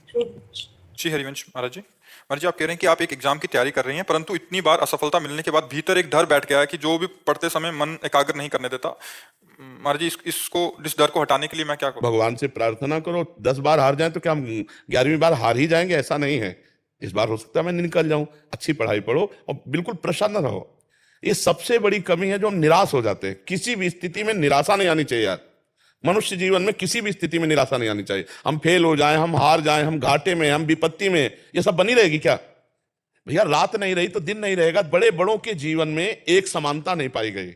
जी हरिवंश महाराज जी। महाराज जी, आप कह रहे हैं कि आप एक एग्जाम की तैयारी कर रही हैं, परंतु इतनी बार असफलता मिलने के बाद भीतर एक डर बैठ गया है कि जो भी पढ़ते समय मन एकाग्र नहीं करने देता। महाराज जी, इस डर को हटाने के लिए मैं क्या करूं? भगवान से प्रार्थना करो। 10 बार हार जाए तो क्या हम 11वीं बार हार ही जाएंगे? ऐसा नहीं है। इस बार हो सकता है मैं निकल जाऊं। अच्छी पढ़ाई पढ़ो और बिल्कुल प्रसन्न रहो। ये सबसे बड़ी कमी है जो हम निराश हो जाते हैं। किसी भी स्थिति में निराशा नहीं आनी चाहिए यार। मनुष्य जीवन में किसी भी स्थिति में निराशा नहीं आनी चाहिए। हम फेल हो जाएं, हम हार जाएं, हम घाटे में, हम विपत्ति में, ये सब बनी रहेगी क्या? भैया, रात नहीं रही तो दिन नहीं रहेगा। बड़े बड़ों के जीवन में एक समानता नहीं पाई गई।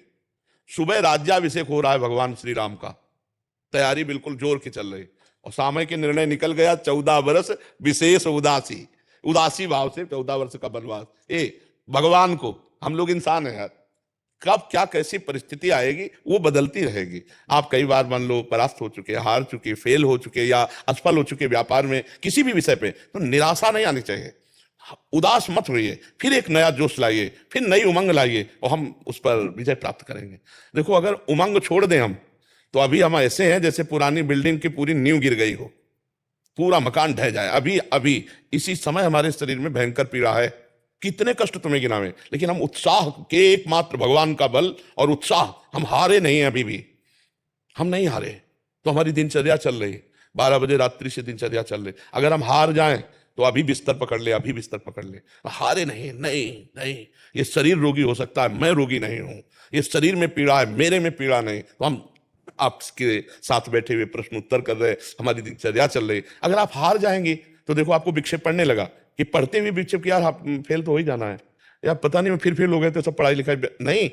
सुबह राज्याभिषेक हो रहा है भगवान श्री राम का, तैयारी बिल्कुल जोर की चल रही, और सामय के निर्णय निकल गया। 14 वर्ष विशेष उदासी, उदासी भाव से 14 वर्ष का वनवास। भगवान को, हम लोग इंसान है यार, कब क्या कैसी परिस्थिति आएगी वो बदलती रहेगी। आप कई बार मान लो परास्त हो चुके, हार चुके, फेल हो चुके या असफल हो चुके व्यापार में, किसी भी विषय पे, तो निराशा नहीं आनी चाहिए। उदास मत होइए, फिर एक नया जोश लाइए, फिर नई उमंग लाइए, और हम उस पर विजय प्राप्त करेंगे। देखो, अगर उमंग छोड़ दें हम, तो अभी हम ऐसे हैं जैसे पुरानी बिल्डिंग की पूरी नींव गिर गई हो, पूरा मकान ढह जाए। अभी अभी इसी समय हमारे शरीर में भयंकर पीड़ा है। कितने कष्ट तुम्हें गिनावे, लेकिन हम उत्साह के, एकमात्र भगवान का बल और उत्साह, हम हारे नहीं हैं। अभी भी हम नहीं हारे, तो हमारी दिनचर्या चल रही, 12 बजे रात्रि से दिनचर्या चल रही। अगर हम हार जाएं तो अभी बिस्तर पकड़ ले, अभी बिस्तर पकड़ ले। हारे नहीं, नहीं नहीं। ये शरीर रोगी हो सकता है, मैं रोगी नहीं हूं। ये शरीर में पीड़ा है, मेरे में पीड़ा नहीं। तो हम आपके साथ बैठे हुए प्रश्न उत्तर कर रहे, हमारी दिनचर्या चल रही। अगर आप हार जाएंगे तो देखो आपको विक्षेप पड़ने लगा, कि पढ़ते हुए विक्षेप, यार आप फेल तो हो ही जाना है, या पता नहीं फिर फेल हो गए तो सब पढ़ाई लिखाई नहीं।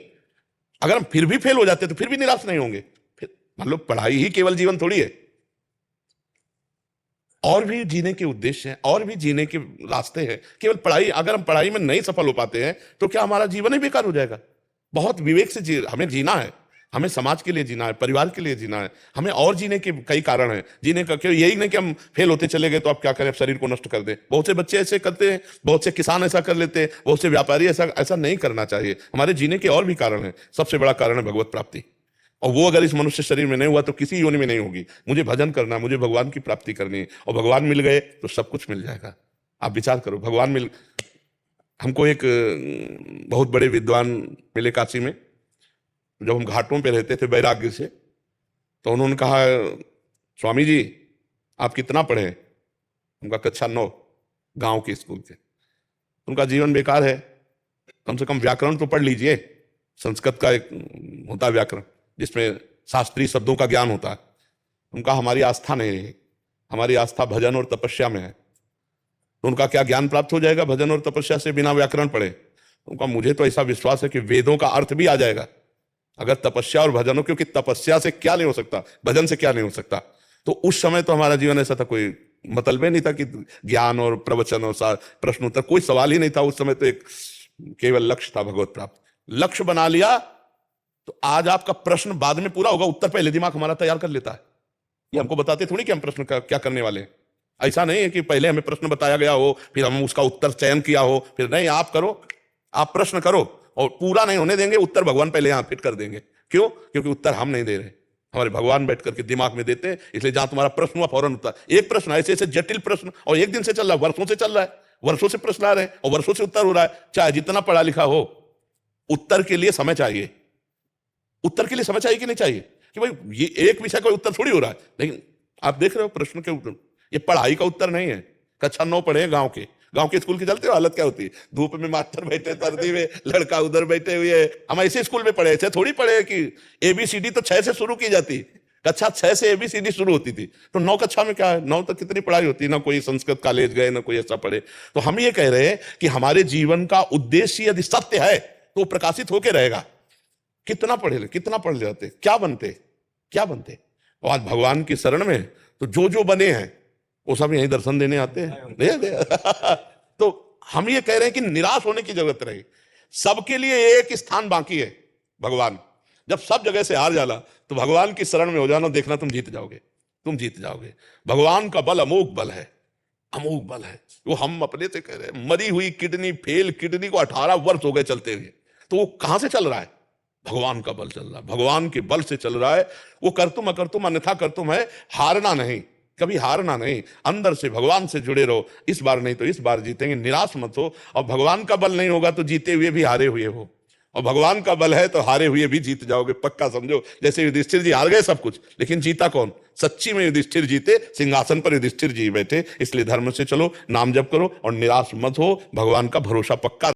अगर हम फिर भी फेल हो जाते तो फिर भी निराश नहीं होंगे। फिर मान लो पढ़ाई ही केवल जीवन थोड़ी है, और भी जीने के उद्देश्य हैं, और भी जीने के रास्ते हैं। केवल पढ़ाई, अगर हम पढ़ाई में नहीं सफल हो पाते हैं तो क्या हमारा जीवन ही बेकार हो जाएगा? बहुत विवेक से हमें जीना है। हमें समाज के लिए जीना है, परिवार के लिए जीना है। हमें और जीने के कई कारण हैं जीने का। क्यों यही नहीं कि हम फेल होते चले गए तो आप क्या करें, शरीर को नष्ट कर दें। बहुत से बच्चे ऐसे करते हैं, बहुत से किसान ऐसा कर लेते हैं, बहुत से व्यापारी ऐसा नहीं करना चाहिए। हमारे जीने के और भी कारण हैं। सबसे बड़ा कारण है भगवत प्राप्ति, और वो अगर इस मनुष्य शरीर में नहीं हुआ तो किसी योनि में नहीं होगी। मुझे भजन करना है, मुझे भगवान की प्राप्ति करनी है, और भगवान मिल गए तो सब कुछ मिल जाएगा। आप विचार करो, भगवान मिल, हमको एक बहुत बड़े विद्वान मिले काशी में। जब हम घाटों पे रहते थे वैराग्य से, तो उन्होंने कहा, स्वामी जी आप कितना पढ़े? उनका कक्षा 9, गांव के स्कूल के। उनका जीवन बेकार है, कम से कम व्याकरण तो पढ़ लीजिए। संस्कृत का एक होता है व्याकरण, जिसमें शास्त्रीय शब्दों का ज्ञान होता है। उनका हमारी आस्था नहीं है, हमारी आस्था भजन और तपस्या में है। तो उनका क्या ज्ञान प्राप्त हो जाएगा भजन और तपस्या से, बिना व्याकरण पढ़े? उनका मुझे तो ऐसा विश्वास है कि वेदों का अर्थ भी आ जाएगा अगर तपस्या और भजन हो, क्योंकि तपस्या से क्या नहीं हो सकता, भजन से क्या नहीं हो सकता। तो उस समय तो हमारा जीवन ऐसा था, कोई मतलब ही नहीं था कि ज्ञान और प्रवचन और प्रश्न उत्तर, कोई सवाल ही नहीं था उस समय। तो एक केवल लक्ष्य था भगवत प्राप्त। लक्ष्य बना लिया तो आज आपका प्रश्न बाद में पूरा होगा, उत्तर पहले दिमाग हमारा तैयार कर लेता है। ये हमको बताते थोड़ी कि हम प्रश्न क्या करने वाले हैं। ऐसा नहीं है कि पहले हमें प्रश्न बताया गया हो फिर हम उसका उत्तर चयन किया हो, फिर नहीं। आप करो, आप प्रश्न करो, और पूरा नहीं होने देंगे, उत्तर भगवान पहले यहां फिट कर देंगे। क्यों? क्योंकि उत्तर हम नहीं दे रहे, हमारे भगवान बैठ करके दिमाग में देते हैं। इसलिए जहां तुम्हारा प्रश्न हुआ फौरन उत्तर। एक प्रश्न ऐसे ऐसे जटिल प्रश्न, और एक दिन से चल रहा है, वर्षों से चल रहा है, वर्षों से प्रश्न आ रहे हैं और वर्षों से उत्तर हो रहा है। चाहे जितना पढ़ा लिखा हो, उत्तर के लिए समय चाहिए। उत्तर के लिए समय चाहिए कि नहीं चाहिए? कि भाई ये एक विषय का उत्तर थोड़ी हो रहा है। लेकिन आप देख रहे हो प्रश्न के उत्तर, ये पढ़ाई का उत्तर नहीं है। कक्षा 9 पढ़े गांव के स्कूल की चलते हो हालत क्या होती है? धूप में मास्टर बैठे, सर्दी में लड़का उधर बैठे हुए। हम ऐसे स्कूल में पढ़े, ऐसे थोड़ी पढ़े कि ABCD तो 6 से शुरू की जाती, कक्षा 6 से ABCD शुरू होती थी। तो 9 कक्षा में क्या है, 9 तक कितनी पढ़ाई होती, ना कोई संस्कृत कॉलेज गए, ना कोई ऐसा पढ़े। तो हम ये कह रहे हैं कि हमारे जीवन का उद्देश्य यदि सत्य है तो प्रकाशित होकर रहेगा। कितना पढ़ जाते, क्या बनते, क्या बनते? और आज भगवान की शरण में तो जो बने हैं वो सब यही दर्शन देने आते हैं। तो हम ये कह रहे हैं कि निराश होने की जरूरत नहीं। सबके लिए एक स्थान बाकी है भगवान। जब सब जगह से हार जाला तो भगवान की शरण में हो जाना, देखना तुम जीत जाओगे, तुम जीत जाओगे। भगवान का बल अमोघ बल है, अमोघ बल है। वो हम अपने से कह रहे हैं, मरी हुई किडनी, फेल किडनी को 18 वर्ष हो गए चलते हुए, तो वो कहां से चल रहा है? भगवान का बल चल रहा है, भगवान के बल से चल रहा है। वो कर्तुम अकर्तुम अन्यथा कर्तुम है, हारना नहीं। कभी हारना नहीं, अंदर से भगवान से जुड़े रहो, इस बार नहीं तो इस बार जीतेंगे, निराश मत हो। और भगवान का बल नहीं होगा तो जीते हुए भी हारे हुए हो, और भगवान का बल है तो हारे हुए भी जीत जाओगे, पक्का समझो। जैसे युधिष्ठिर जी हार गए सब कुछ, लेकिन जीता कौन? सच्ची में युधिष्ठिर जीते, सिंहासन पर युधिष्ठिर जी बैठे। इसलिए धर्म से चलो, नाम जप करो और निराश मत हो, भगवान का भरोसा पक्का